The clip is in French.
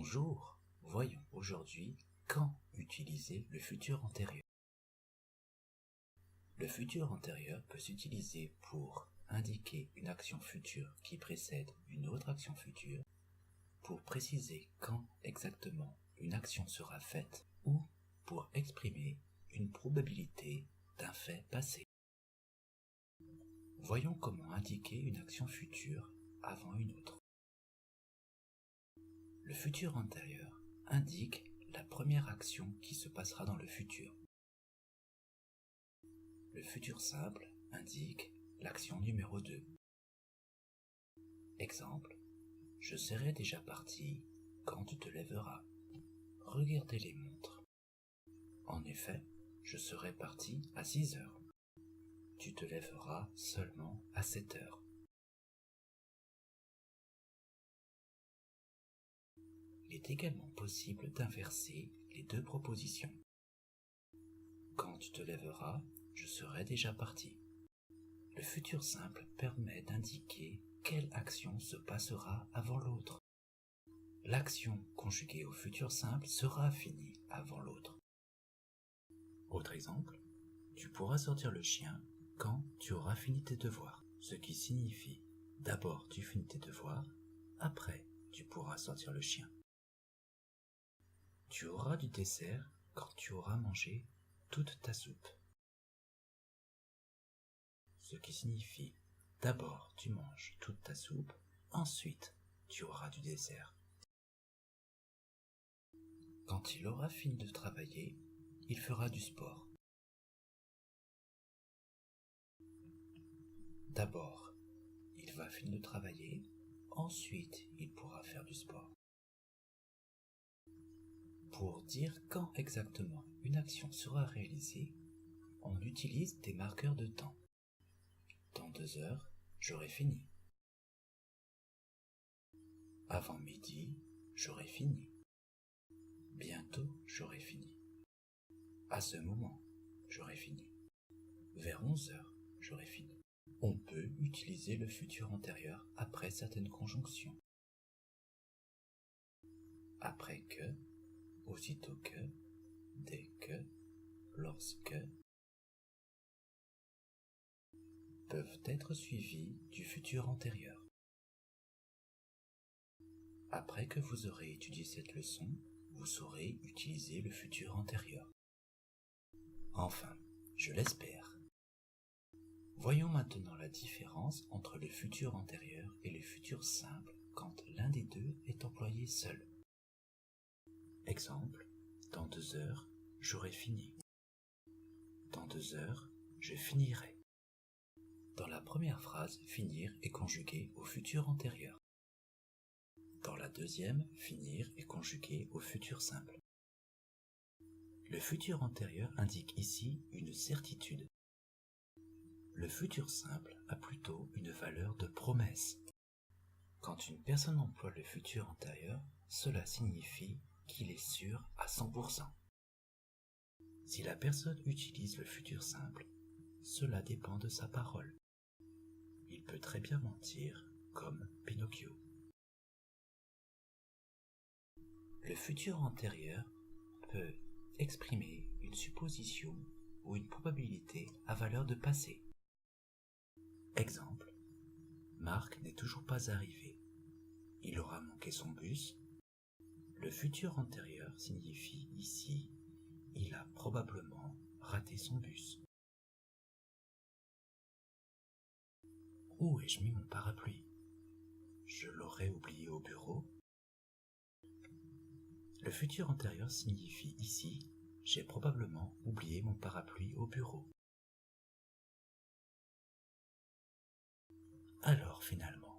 Bonjour, voyons aujourd'hui quand utiliser le futur antérieur. Le futur antérieur peut s'utiliser pour indiquer une action future qui précède une autre action future, pour préciser quand exactement une action sera faite ou pour exprimer une probabilité d'un fait passé. Voyons comment indiquer une action future avant une autre. Le futur antérieur indique la première action qui se passera dans le futur. Le futur simple indique l'action numéro 2. Exemple, je serai déjà parti quand tu te lèveras. Regardez les montres. En effet, je serai parti à 6 heures. Tu te lèveras seulement à 7 heures. Il est également possible d'inverser les deux propositions. Quand tu te lèveras, je serai déjà parti. Le futur simple permet d'indiquer quelle action se passera avant l'autre. L'action conjuguée au futur simple sera finie avant l'autre. Autre exemple, tu pourras sortir le chien quand tu auras fini tes devoirs, ce qui signifie d'abord tu finis tes devoirs, après tu pourras sortir le chien. Tu auras du dessert quand tu auras mangé toute ta soupe, ce qui signifie d'abord tu manges toute ta soupe, ensuite tu auras du dessert. Quand il aura fini de travailler, il fera du sport. D'abord, il va finir de travailler, ensuite il pourra faire du sport. Pour dire quand exactement une action sera réalisée, on utilise des marqueurs de temps. Dans 2 heures, j'aurai fini. Avant midi, j'aurai fini. Bientôt, j'aurai fini. À ce moment, j'aurai fini. Vers 11 heures, j'aurai fini. On peut utiliser le futur antérieur après certaines conjonctions. Après que, aussitôt que, dès que, lorsque, peuvent être suivis du futur antérieur. Après que vous aurez étudié cette leçon, vous saurez utiliser le futur antérieur. Enfin, je l'espère. Voyons maintenant la différence entre le futur antérieur et le futur simple quand l'un des deux est employé seul. Exemple, dans 2 heures, j'aurai fini. Dans 2 heures, je finirai. Dans la première phrase, finir est conjugué au futur antérieur. Dans la deuxième, finir est conjugué au futur simple. Le futur antérieur indique ici une certitude. Le futur simple a plutôt une valeur de promesse. Quand une personne emploie le futur antérieur, cela signifie qu'il est sûr à 100%. Si la personne utilise le futur simple, cela dépend de sa parole. Il peut très bien mentir, comme Pinocchio. Le futur antérieur peut exprimer une supposition ou une probabilité à valeur de passé. Exemple, Marc n'est toujours pas arrivé. Il aura manqué son bus. Le futur antérieur signifie ici, il a probablement raté son bus. Où ai-je mis mon parapluie? Je l'aurais oublié au bureau. Le futur antérieur signifie ici, j'ai probablement oublié mon parapluie au bureau. Alors finalement,